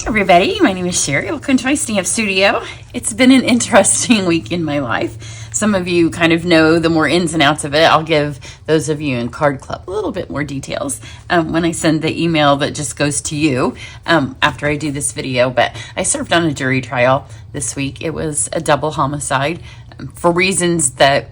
everybody, my name is Sherry. Welcome to my stamp studio. It's been an interesting week in my life. Some of you kind of know the more ins and outs of it. I'll give those of you in Card Club a little bit more details when I send the email that just goes to you after I do this video. But I served on a jury trial this week. It was a double homicide for reasons that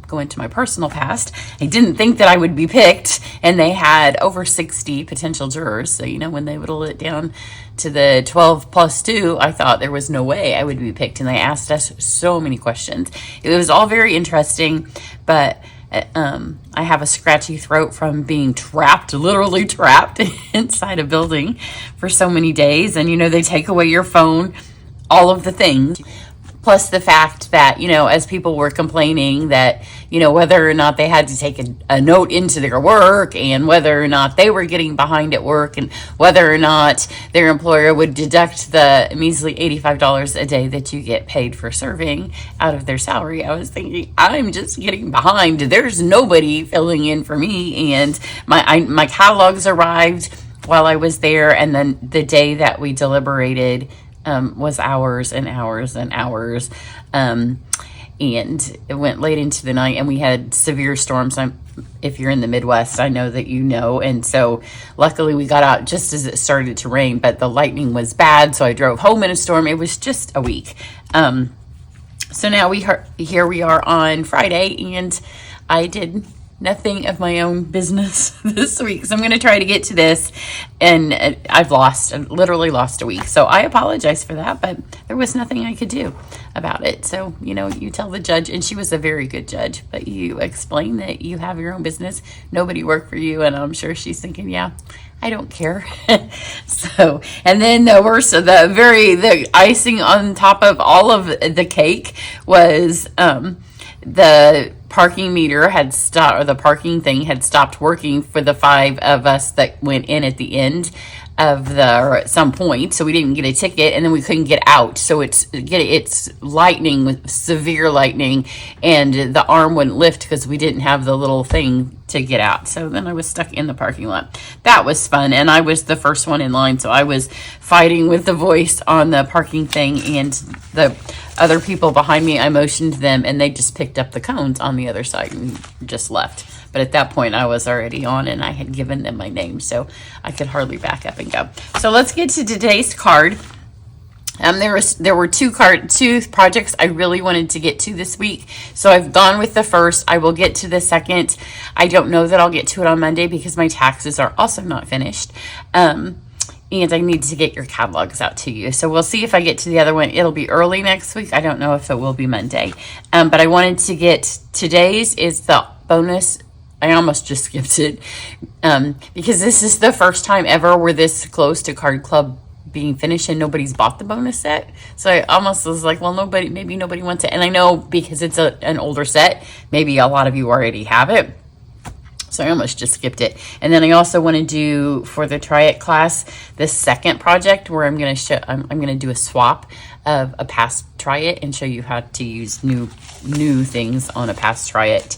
go into my personal past. I didn't think that I would be picked, and they had over 60 potential jurors. So, you know, when they whittled it down to the 12 plus 2, I thought there was no way I would be picked, and they asked us so many questions. It was all very interesting, but I have a scratchy throat from being trapped, literally trapped inside a building for so many days. And, you know, they take away your phone, all of the things. Plus the fact that, you know, as people were complaining that, you know, whether or not they had to take a note into their work, and whether or not they were getting behind at work, and whether or not their employer would deduct the measly $85 a day that you get paid for serving out of their salary, I was thinking, I'm just getting behind. There's nobody filling in for me. And my catalogs arrived while I was there, and then the day that we deliberated was hours and hours and hours. And it went late into the night, and we had severe storms. If you're in the Midwest, I know that you know. And so luckily we got out just as it started to rain, but the lightning was bad. So I drove home in a storm. It was just a week. So now here we are on Friday, and I did nothing of my own business this week. So I'm going to try to get to this, and I've literally lost a week. So I apologize for that, but there was nothing I could do about it. So, you know, you tell the judge, and she was a very good judge, but you explain that you have your own business. Nobody worked for you. And I'm sure she's thinking, yeah, I don't care. So, and then the icing on top of all of the cake was, the parking meter had stopped, or the parking thing had stopped working for the 5 of us that went in at the end of at some point. So we didn't get a ticket, and then we couldn't get out. So it's lightning, with severe lightning, and the arm wouldn't lift because we didn't have the little thing to get out. So then I was stuck in the parking lot. That was fun, and I was the first one in line, so I was fighting with the voice on the parking thing, and the other people behind me, I motioned them, and they just picked up the cones on the other side and just left. But at that point, I was already on, and I had given them my name, so I could hardly back up and go. So let's get to today's card. There were two projects I really wanted to get to this week, so I've gone with the first. I will get to the second. I don't know that I'll get to it on Monday because my taxes are also not finished. And I need to get your catalogs out to you. So we'll see if I get to the other one. It'll be early next week. I don't know if it will be Monday. But I wanted to get today's is the bonus. I almost just skipped it because this is the first time ever we're this close to Card Club being finished and nobody's bought the bonus set. So I almost was like, well, maybe nobody wants it. And I know because it's an older set, maybe a lot of you already have it. So I almost just skipped it. And then I also want to do for the Try It class the second project where I'm going to do a swap of a past Try It and show you how to use new things on a past Try It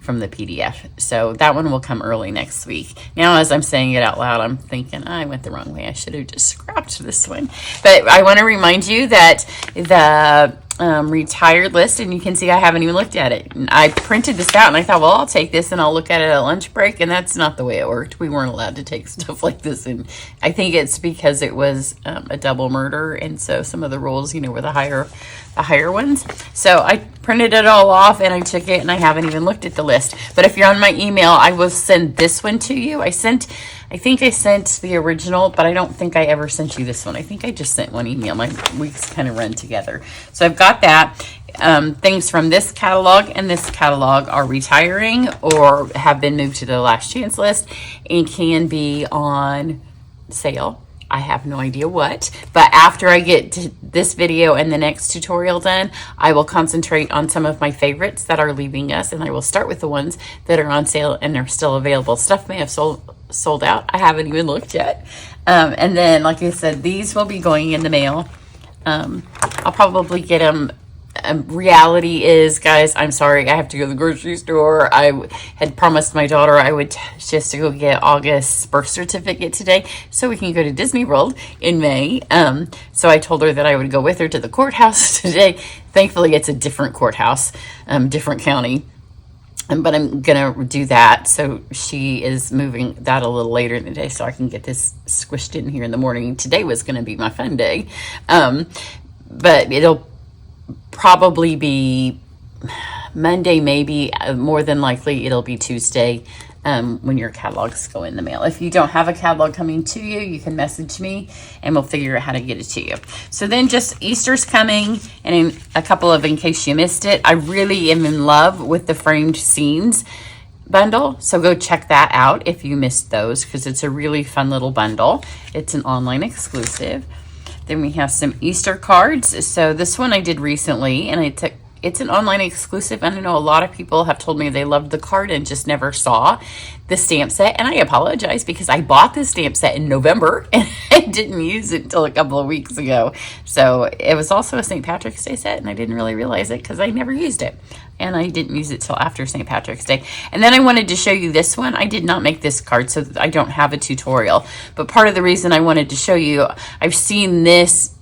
from the PDF. So that one will come early next week. Now, as I'm saying it out loud, I'm thinking I went the wrong way. I should have just scrapped this one. But I want to remind you that the retired list, and you can see I haven't even looked at it. And I printed this out, and I thought, well, I'll take this and I'll look at it at lunch break, and that's not the way it worked. We weren't allowed to take stuff like this, and I think it's because it was a double murder, and so some of the rules, you know, were the higher ones. So I printed it all off, and I took it, and I haven't even looked at the list. But if you're on my email, I will send this one to you. I think I sent the original, but I don't think I ever sent you this one. I think I just sent one email. My weeks kind of run together. So I've got that. Things from this catalog and this catalog are retiring or have been moved to the last chance list and can be on sale. I have no idea what, but after I get to this video and the next tutorial done, I will concentrate on some of my favorites that are leaving us, and I will start with the ones that are on sale and are still available. Stuff may have sold out. I haven't even looked yet. And then, like I said, these will be going in the mail. I'll probably get them reality is, guys, I'm sorry, I have to go to the grocery store. I had promised my daughter I would just to go get August's birth certificate today so we can go to Disney World in May. So I told her that I would go with her to the courthouse today. Thankfully, it's a different courthouse, different county. But I'm going to do that. So she is moving that a little later in the day so I can get this squished in here in the morning. Today was going to be my fun day. But it'll probably be Monday, maybe. More than likely, it'll be Tuesday when your catalogs go in the mail. If you don't have a catalog coming to you, you can message me and we'll figure out how to get it to you. So then just Easter's coming, and in a couple of, in case you missed it, I really am in love with the framed scenes bundle. So go check that out if you missed those, because it's a really fun little bundle. It's an online exclusive. Then we have some Easter cards. So this one I did recently, and it's an online exclusive. And I know a lot of people have told me they loved the card and just never saw the stamp set. And I apologize, because I bought the stamp set in November and I didn't use it until a couple of weeks ago. So it was also a St. Patrick's Day set, and I didn't really realize it because I never used it. And I didn't use it till after St. Patrick's Day. And then I wanted to show you this one. I did not make this card, so I don't have a tutorial. But part of the reason I wanted to show you, I've seen this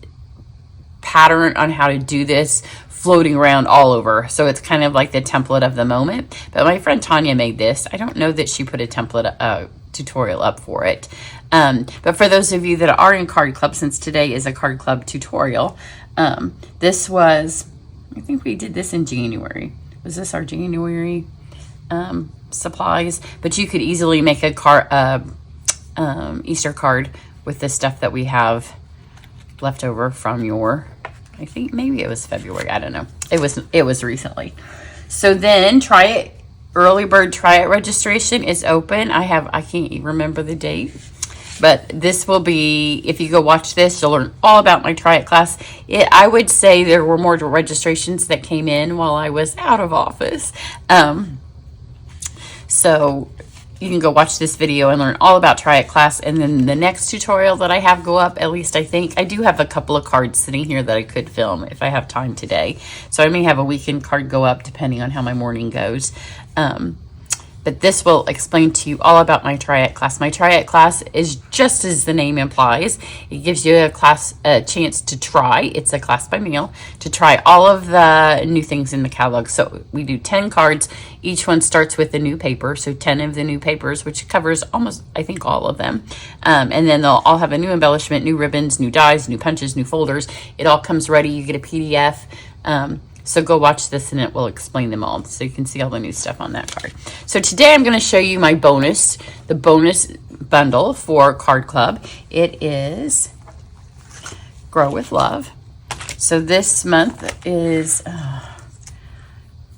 pattern on how to do this floating around all over. So it's kind of like the template of the moment. But my friend Tanya made this. I don't know that she put a template tutorial up for it. But for those of you that are in Card Club, since today is a Card Club tutorial, this was, I think we did this in January. Was this our January supplies? But you could easily make a Easter card with the stuff that we have left over from your, I think maybe it was February. I don't know. It was recently. So then try it. Early bird try it registration is open. I can't even remember the date. But this will be, if you go watch this, you'll learn all about my Try It class. I would say there were more registrations that came in while I was out of office. So you can go watch this video and learn all about Try It class. And then the next tutorial that I have go up, at least I think, I do have a couple of cards sitting here that I could film if I have time today. So I may have a weekend card go up depending on how my morning goes. But this will explain to you all about my Try It class. My Try It class is just as the name implies. It gives you a chance to try. It's a class by mail to try all of the new things in the catalog. So we do 10 cards. Each one starts with a new paper. So 10 of the new papers, which covers almost, I think, all of them. And then they'll all have a new embellishment, new ribbons, new dies, new punches, new folders. It all comes ready. You get a PDF. So go watch this and it will explain them all so you can see all the new stuff on that card. So today I'm going to show you my the bonus bundle for Card Club. It is Grow with Love. So this month is,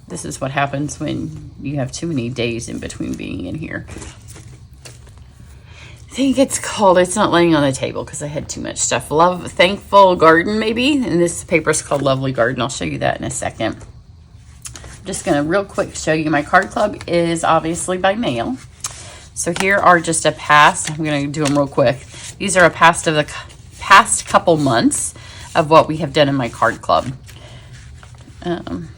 this is what happens when you have too many days in between being in here. I think it's called, it's not laying on the table because I had too much stuff. Love Thankful Garden, maybe. And this paper is called Lovely Garden. I'll show you that in a second. I'm just going to real quick show you my Card Club is obviously by mail. So here are just a past. I'm going to do them real quick. These are a past of the past couple months of what we have done in my Card Club. That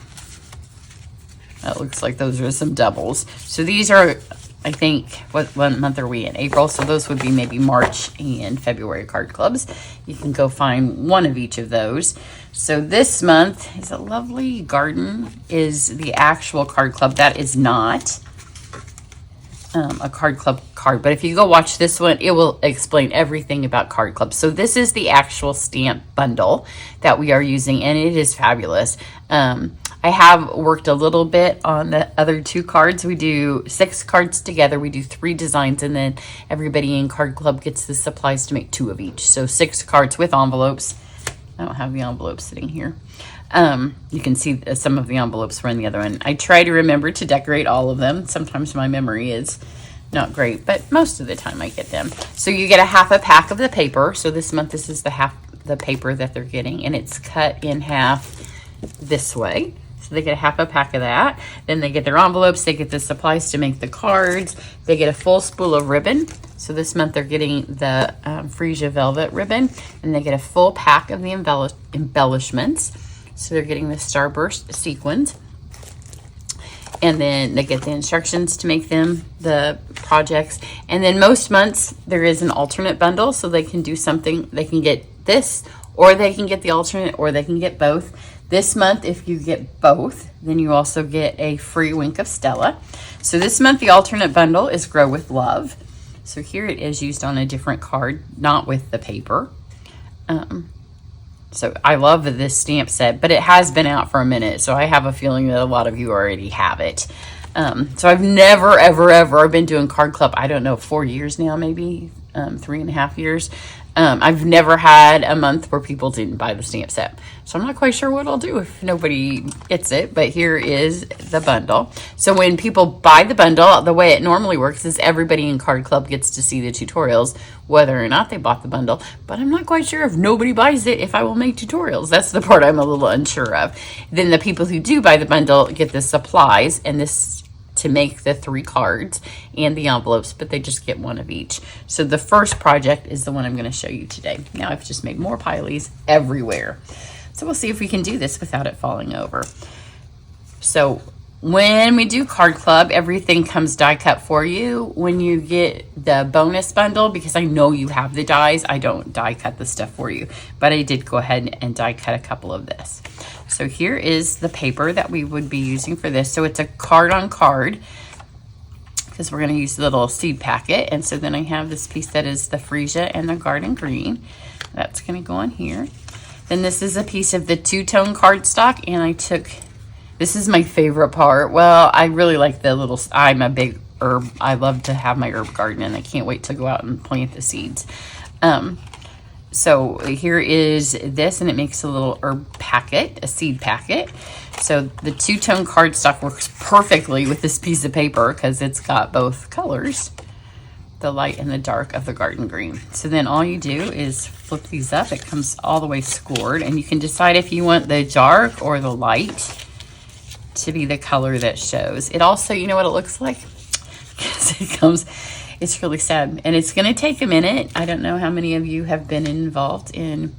looks like those are some doubles. So these are, I think, what month are we in? April. So those would be maybe March and February Card Clubs. You can go find one of each of those. So this month is a Lovely Garden is the actual Card Club. That is not a Card Club card. But if you go watch this one, it will explain everything about Card Club. So this is the actual stamp bundle that we are using, and it is fabulous. I have worked a little bit on the other two cards. We do 6 cards together. We do 3 designs, and then everybody in Card Club gets the supplies to make 2 of each. So 6 cards with envelopes. I don't have the envelopes sitting here. You can see some of the envelopes were in the other one. I try to remember to decorate all of them. Sometimes my memory is not great, but most of the time I get them. So you get a half a pack of the paper. So this month, this is the paper that they're getting, and it's cut in half this way. So they get a half a pack of that. Then they get their envelopes. They get the supplies to make the cards. They get a full spool of ribbon. So this month they're getting the Freesia Velvet ribbon. And they get a full pack of the embellishments. So they're getting the starburst sequins. And then they get the instructions to make them the projects. And then most months there is an alternate bundle, so they can do something. They can get this, or they can get the alternate, or they can get both. This month, if you get both, then you also get a free Wink of Stella. So this month the alternate bundle is Grow with Love. So here it is used on a different card, not with the paper. So I love this stamp set, but it has been out for a minute, so I have a feeling that a lot of you already have it. So I've never, ever, I've been doing Card Club, I don't know, 4 years now, maybe 3.5 years. I've never had a month where people didn't buy the stamp set. So I'm not quite sure what I'll do if nobody gets it, but here is the bundle. So when people buy the bundle, the way it normally works is everybody in Card Club gets to see the tutorials, whether or not they bought the bundle. But I'm not quite sure if nobody buys it, if I will make tutorials. That's the part I'm a little unsure of. Then the people who do buy the bundle get the supplies and this to make the 3 cards and the envelopes, but they just get 1 of each. So the first project is the one I'm going to show you today. Now I've just made more pileys everywhere. So we'll see if we can do this without it falling over. So when we do Card Club, everything comes die cut for you. When you get the bonus bundle, because I know you have the dies, I don't die cut the stuff for you, but I did go ahead and die cut a couple of this. So here is the paper that we would be using for this. So it's a card on card, because we're going to use the little seed packet. And so then I have this piece that is the freesia and the garden green. That's going to go on here. Then this is a piece of the 2-tone cardstock, and I took, this is my favorite part. Well, I really like the little, I'm a big herb. I love to have my herb garden, and I can't wait to go out and plant the seeds. So here is this, and it makes a little herb packet, a seed packet. So the 2-tone cardstock works perfectly with this piece of paper because it's got both colors, the light and the dark of the garden green. So then all you do is flip these up. It comes all the way scored, and you can decide if you want the dark or the light to be the color that shows. It also, you know what it looks like? Because it comes, it's really sad, and it's going to take a minute. I don't know how many of you have been involved in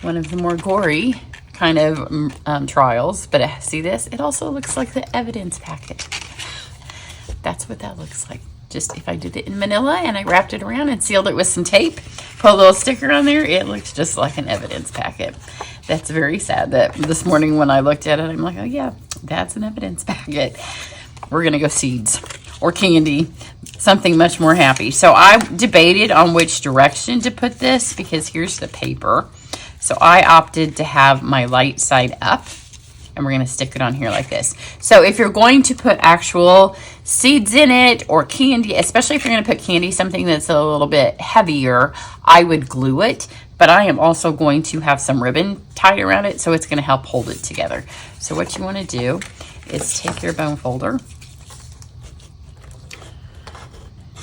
one of the more gory kind of trials, but see this? It also looks like the evidence packet. That's what that looks like. Just if I did it in manila and I wrapped it around and sealed it with some tape, put a little sticker on there, it looks just like an evidence packet. That's very sad that this morning when I looked at it, I'm like, oh yeah, that's an evidence packet. We're going to go seeds or candy, something much more happy. So I debated on which direction to put this because here's the paper. So I opted to have my light side up, and we're going to stick it on here like this. So if you're going to put actual seeds in it or candy, especially if you're going to put candy, something that's a little bit heavier, I would glue it. But I am also going to have some ribbon tied around it, so it's going to help hold it together. So what you want to do is take your bone folder.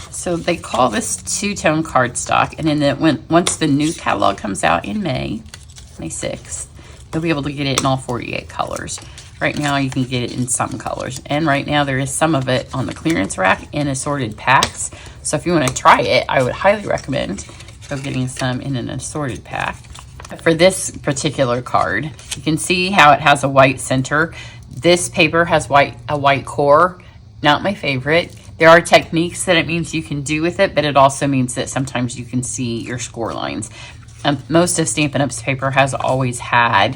So they call this 2-tone cardstock, and then once the new catalog comes out in May 6th, you'll be able to get it in all 48 colors. Right now you can get it in some colors, and right now there is some of it on the clearance rack in assorted packs. So if you want to try it, I would highly recommend getting some in an assorted pack. For this particular card, you can see how it has a white center. This paper has a white core. Not my favorite. There are techniques that it means you can do with it, but it also means that sometimes you can see your score lines. Most of Stampin' Up's paper has always had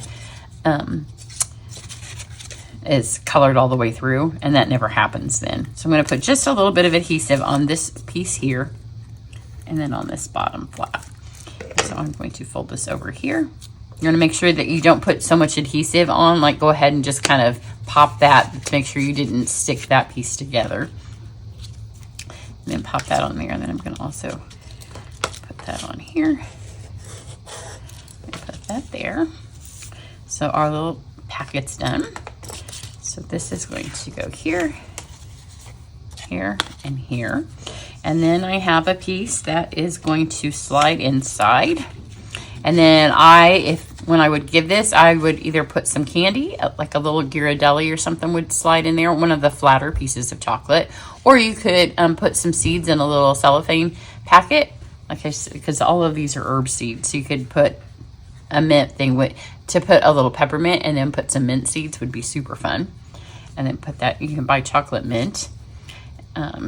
is colored all the way through, and that never happens then. So I'm going to put just a little bit of adhesive on this piece here, and then on this bottom flap. So I'm going to fold this over here. You're going to make sure that you don't put so much adhesive on, like go ahead and just kind of pop that to make sure you didn't stick that piece together. And then pop that on there, and then I'm going to also put that on here. And put that there. So our little packet's done. So this is going to go here, here, and here. And then I have a piece that is going to slide inside. And then when I would give this, I would either put some candy, like a little Ghirardelli or something would slide in there, one of the flatter pieces of chocolate, or you could put some seeds in a little cellophane packet, because all of these are herb seeds. So you could put a mint thing to put a little peppermint and then put some mint seeds would be super fun. And then put that, you can buy chocolate mint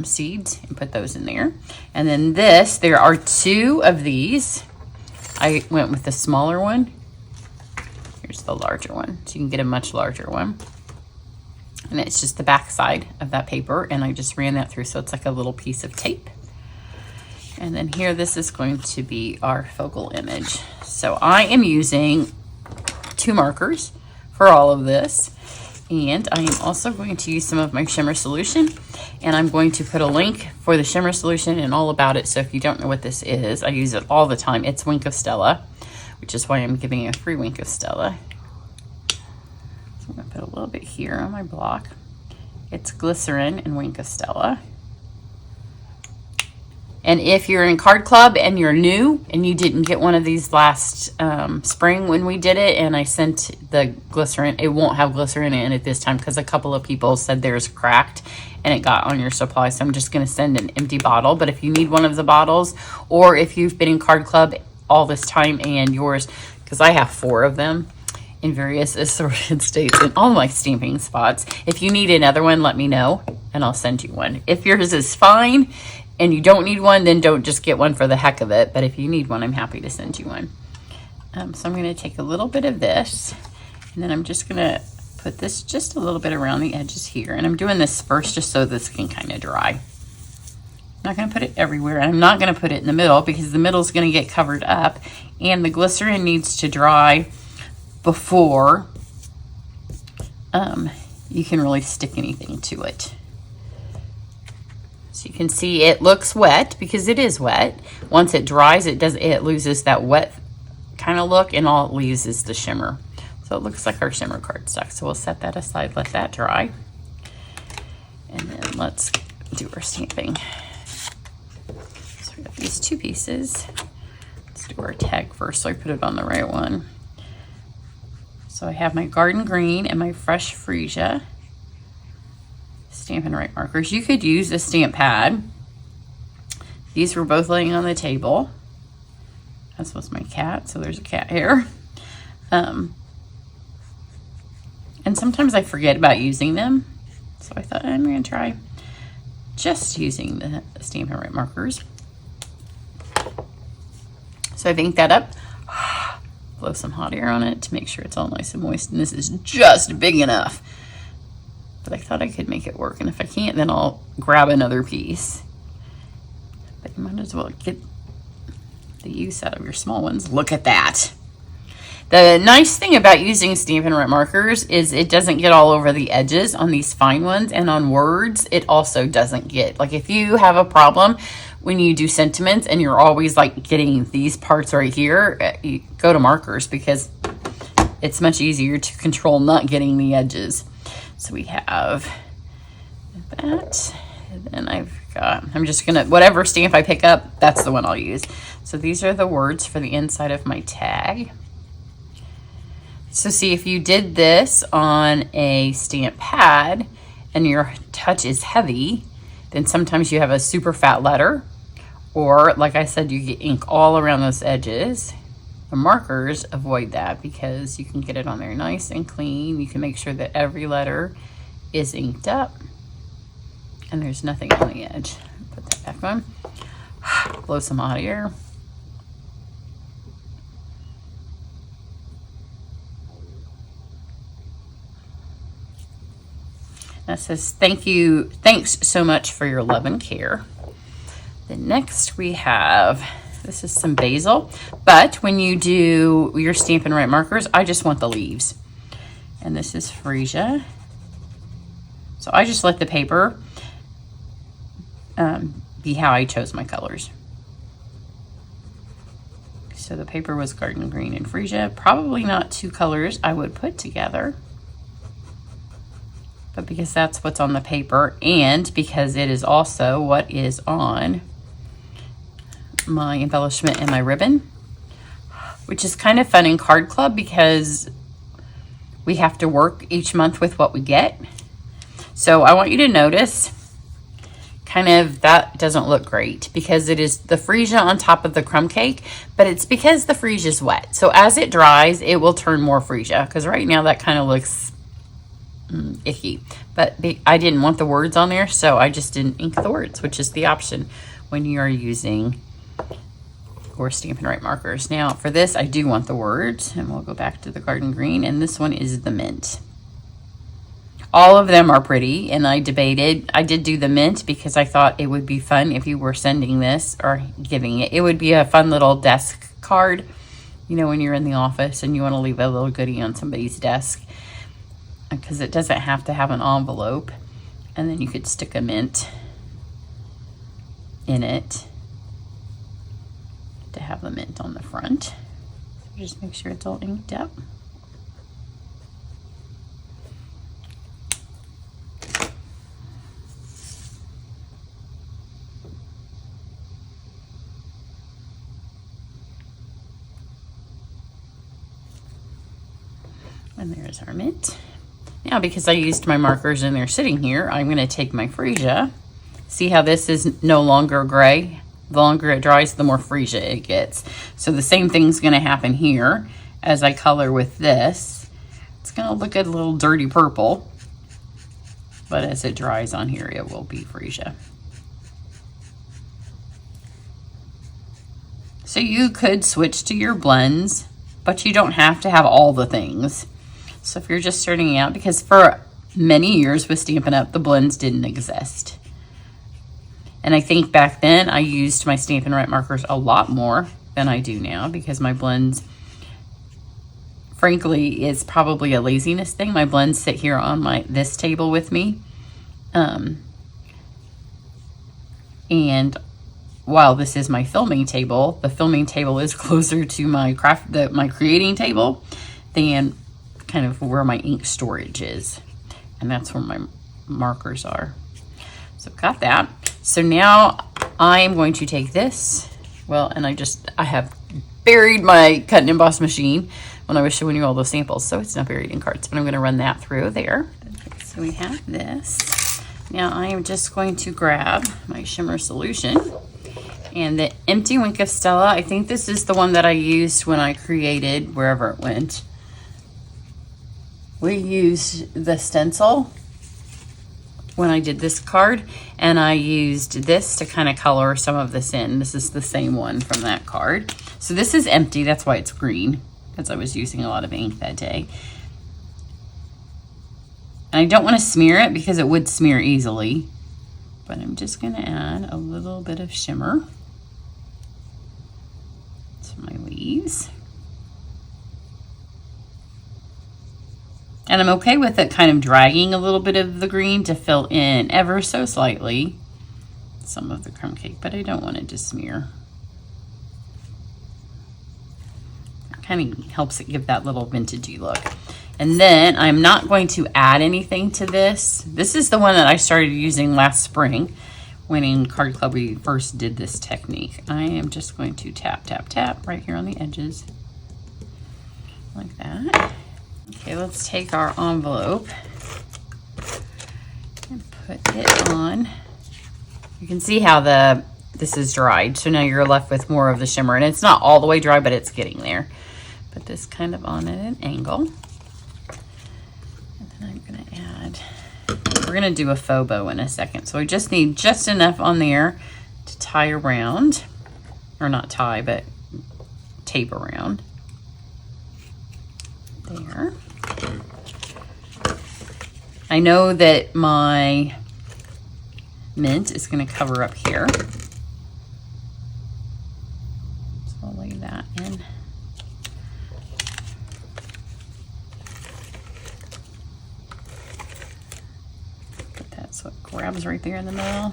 seeds and put those in there. And then there are 2 of these. I went with the smaller one. Here's the larger one, so you can get a much larger one. And it's just the back side of that paper, and I just ran that through, so it's like a little piece of tape. And then here, this is going to be our focal image. So I am using 2 markers for all of this. And I am also going to use some of my Shimmer solution, and I'm going to put a link for the Shimmer solution and all about it. So if you don't know what this is, I use it all the time. It's Wink of Stella, which is why I'm giving a free Wink of Stella. So I'm going to put a little bit here on my block. It's glycerin and Wink of Stella. And if you're in Card Club and you're new and you didn't get one of these last spring when we did it, and I sent the glycerin, it won't have glycerin in it this time because a couple of people said theirs cracked and it got on your supply. So I'm just going to send an empty bottle. But if you need one of the bottles, or if you've been in Card Club all this time and yours, because I have 4 of them in various assorted states in all my stamping spots. If you need another one, let me know and I'll send you one. If yours is fine and you don't need one, then don't just get one for the heck of it. But if you need one, I'm happy to send you one. So I'm going to take a little bit of this, and then I'm just going to put this just a little bit around the edges here. And I'm doing this first just so this can kind of dry. I'm not going to put it everywhere. I'm not going to put it in the middle because the middle is going to get covered up, and the glycerin needs to dry before you can really stick anything to it. So you can see it looks wet because it is wet. Once it dries, it loses that wet kind of look, and all it leaves is the shimmer. So it looks like our shimmer cardstock. So we'll set that aside, let that dry. And then let's do our stamping. So we have these 2 pieces. Let's do our tag first so I put it on the right one. So I have my garden green and my fresh freesia Stampin' Right markers. You could use a stamp pad. These were both laying on the table. This was my cat, so there's a cat hair. And sometimes I forget about using them. So I thought I'm going to try just using the Stampin' Right markers. So I've inked that up. Blow some hot air on it to make sure it's all nice and moist. And this is just big enough. But I thought I could make it work. And if I can't, then I'll grab another piece. But you might as well get the use out of your small ones. Look at that. The nice thing about using Stampin' Right markers is it doesn't get all over the edges on these fine ones, and on words it also doesn't get, like if you have a problem when you do sentiments and you're always like getting these parts right here, you go to markers because it's much easier to control not getting the edges. So we have that, and then I'm just gonna, whatever stamp I pick up, that's the one I'll use. So these are the words for the inside of my tag. So see, if you did this on a stamp pad and your touch is heavy, then sometimes you have a super fat letter, or like I said, you get ink all around those edges. The markers avoid that because you can get it on there nice and clean. You can make sure that every letter is inked up and there's nothing on the edge. Put that back on. Blow some hot air. That says, thanks so much for your love and care. Then next we have, this is some basil, but when you do your Stampin' Right markers, I just want the leaves. And this is freesia. So I just let the paper be how I chose my colors. So the paper was garden green and freesia. Probably not 2 colors I would put together, but because that's what's on the paper and because it is also what is on my embellishment and my ribbon, which is kind of fun in Card Club because we have to work each month with what we get. So I want you to notice kind of, that doesn't look great because it is the freesia on top of the crumb cake, but it's because the freesia is wet. So as it dries, it will turn more freesia, because right now that kind of looks icky. But I didn't want the words on there, so I just didn't ink the words, which is the option when you are using or Stampin' Write markers. Now for this, I do want the words, and we'll go back to the garden green, and this one is the mint. All of them are pretty, and I debated. I did do the mint because I thought it would be fun if you were sending this or giving it. It would be a fun little desk card, you know, when you're in the office and you want to leave a little goodie on somebody's desk, because it doesn't have to have an envelope. And then you could stick a mint in it to have the mint on the front. So just make sure it's all inked up. And there's our mint. Now, because I used my markers and they're sitting here, I'm going to take my freesia. See how this is no longer gray? The longer it dries, the more freesia it gets. So the same thing's going to happen here as I color with this. It's going to look a little dirty purple, but as it dries on here, it will be freesia. So you could switch to your blends, but you don't have to have all the things. So if you're just starting out, because for many years with Stampin' Up, the blends didn't exist. And I think back then I used my Stampin' Write markers a lot more than I do now, because my blends, frankly, is probably a laziness thing. My blends sit here on this table with me. And while this is my filming table, the filming table is closer to my my creating table than kind of where my ink storage is. And that's where my markers are. So got that. So now I'm going to take this, well, and I have buried my cut and emboss machine when I was showing you all those samples, so it's not buried in cards, but I'm going to run that through there. Okay, so we have this. Now I am just going to grab my shimmer solution and the empty Wink of Stella. I think this is the one that I used when I created wherever it went. We used the stencil when I did this card, and I used this to kind of color some of this in. This is the same one from that card. So this is empty, that's why it's green, because I was using a lot of ink that day. And I don't want to smear it because it would smear easily, but I'm just going to add a little bit of shimmer to my leaves. And I'm okay with it kind of dragging a little bit of the green to fill in ever so slightly some of the crumb cake, but I don't want it to smear. It kind of helps it give that little vintagey look. And then I'm not going to add anything to this. This is the one that I started using last spring when in Card Club we first did this technique. I am just going to tap, tap, tap right here on the edges like that. Okay, let's take our envelope and put it on. You can see how this is dried, so now you're left with more of the shimmer, and it's not all the way dry, but it's getting there. Put this kind of on at an angle, and then I'm going to add, we're going to do a faux bow in a second, so I just need just enough on there to tie around, or not tie, but tape around. There. I know that my mint is going to cover up here, so I'll lay that in. Put that so it grabs right there in the middle.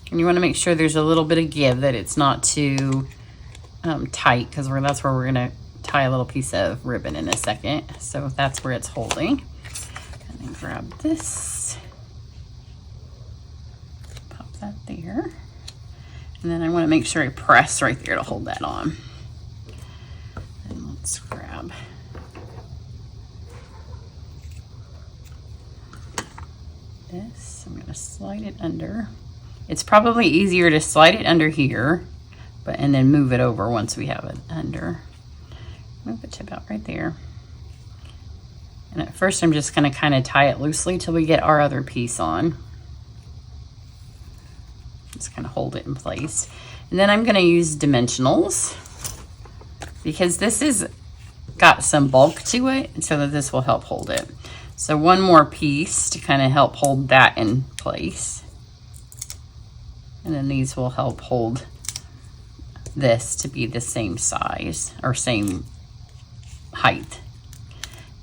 And you want to make sure there's a little bit of give, that it's not too tight, because that's where we're going to tie a little piece of ribbon in a second. So that's where it's holding. And then grab this, pop that there. And then I want to make sure I press right there to hold that on. And let's grab this. I'm going to slide it under. It's probably easier to slide it under here, and then move it over once we have it under. Move the tip out right there. And at first I'm just going to kind of tie it loosely till we get our other piece on. Just kind of hold it in place. And then I'm going to use dimensionals because this is got some bulk to it, so that this will help hold it. So one more piece to kind of help hold that in place. And then these will help hold this to be the same size or same height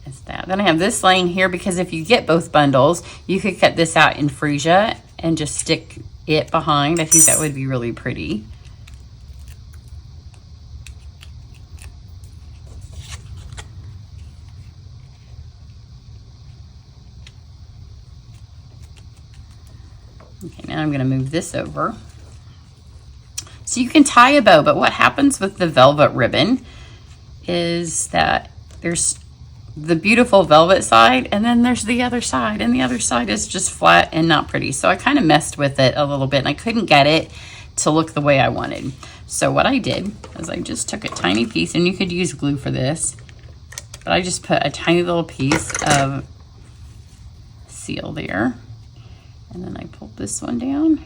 as that. Then I have this laying here because if you get both bundles, you could cut this out in freesia and just stick it behind. I think that would be really pretty. Okay, now I'm going to move this over. So you can tie a bow, but what happens with the velvet ribbon is that there's the beautiful velvet side, and then there's the other side, and the other side is just flat and not pretty. So I kind of messed with it a little bit, and I couldn't get it to look the way I wanted. So what I did is I just took a tiny piece, and you could use glue for this, but I just put a tiny little piece of seal there. And then I pulled this one down.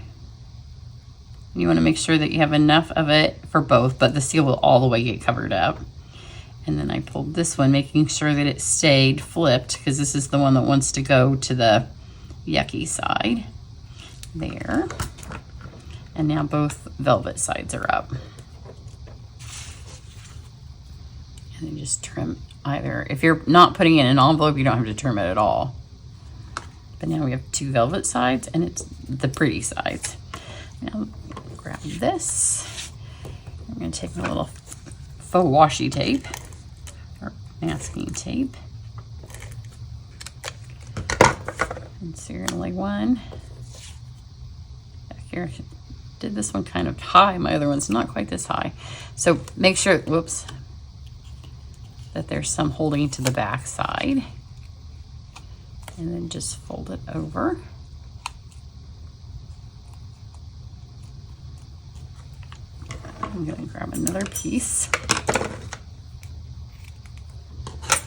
You want to make sure that you have enough of it for both, but the seal will all the way get covered up. And then I pulled this one, making sure that it stayed flipped, because this is the one that wants to go to the yucky side. There. And now both velvet sides are up. And then just trim either. If you're not putting it in an envelope, you don't have to trim it at all. But now we have two velvet sides, and it's the pretty sides. Now grab this. I'm going to take my little faux washi tape or masking tape and serially one. Back here, did this one kind of high. My other one's not quite this high. So make sure, whoops, that there's some holding to the back side. And then just fold it over. I'm going to grab another piece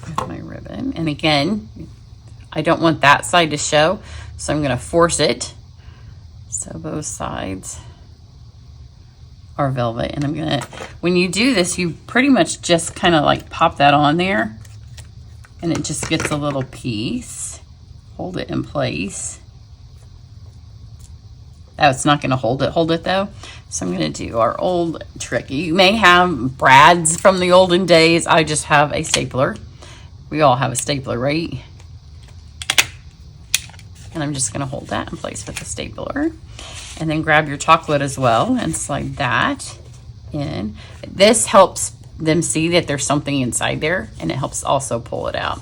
with my ribbon. And again, I don't want that side to show, so I'm going to force it. So both sides are velvet. And I'm going to, when you do this, you pretty much just kind of like pop that on there, and it just gets a little piece. Hold it in place. Oh, it's not going to hold it though. So I'm going to do our old trick. You may have brads from the olden days. I just have a stapler. We all have a stapler, right? And I'm just going to hold that in place with the stapler. And then grab your chocolate as well and slide that in. This helps them see that there's something inside there, and it helps also pull it out.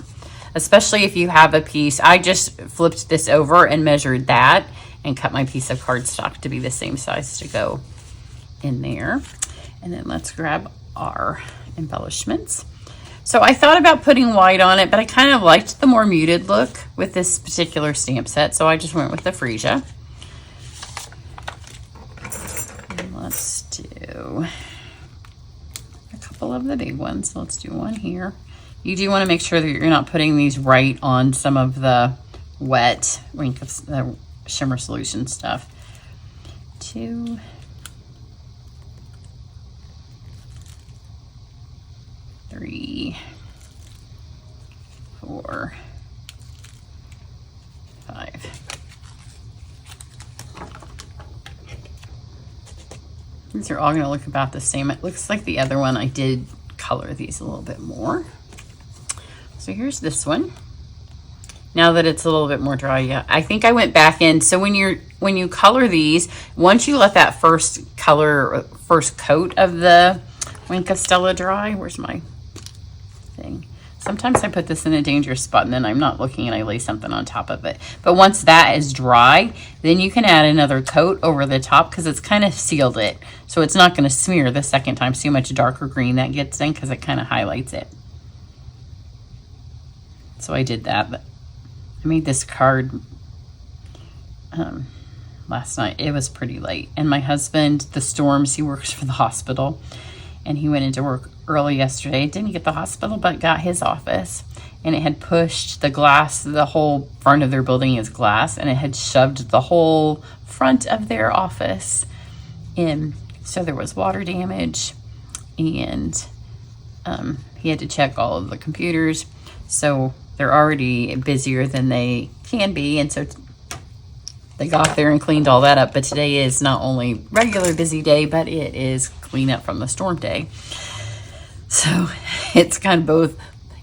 Especially if you have a piece. I just flipped this over and measured that and cut my piece of cardstock to be the same size to go in there. And then let's grab our embellishments. So I thought about putting white on it, but I kind of liked the more muted look with this particular stamp set, so I just went with the freesia. And let's do a couple of the big ones. Let's do one here. You do want to make sure that you're not putting these right on some of the wet shimmer solution stuff. 2, 3, 4, 5. These are all going to look about the same. It looks like the other one I did color these a little bit more. So here's this one. Now that it's a little bit more dry, yeah, I think I went back in. So when you color these, once you let that first coat of the Wink of Stella dry, where's my thing? Sometimes I put this in a dangerous spot and then I'm not looking and I lay something on top of it. But once that is dry, then you can add another coat over the top because it's kind of sealed it. So it's not going to smear the second time. See how much darker green that gets in because it kind of highlights it. So I did that, but I made this card last night. It was pretty late. And my husband, the storms, he works for the hospital, and he went into work early yesterday. Didn't get the hospital, but got his office. And it had pushed the glass, the whole front of their building is glass, and it had shoved the whole front of their office in. So there was water damage, and he had to check all of the computers. So they're already busier than they can be, and so they got there and cleaned all that up. But today is not only regular busy day, but it is clean up from the storm day. So it's kind of both.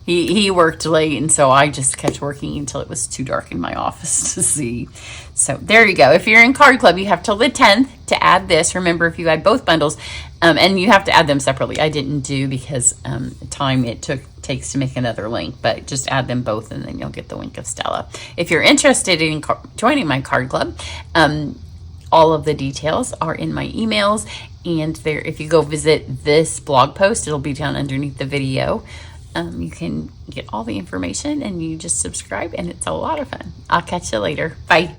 He worked late, and so I just kept working until it was too dark in my office to see. So there you go. If you're in Card Club, you have till the 10th to add this. Remember, if you add both bundles, and you have to add them separately. I didn't do because the time it takes to make another link, but just add them both, and then you'll get the link of Stella. If you're interested in joining my Card Club, all of the details are in my emails, and there. If you go visit this blog post, it'll be down underneath the video. You can get all the information, and you just subscribe, and it's a lot of fun. I'll catch you later. Bye.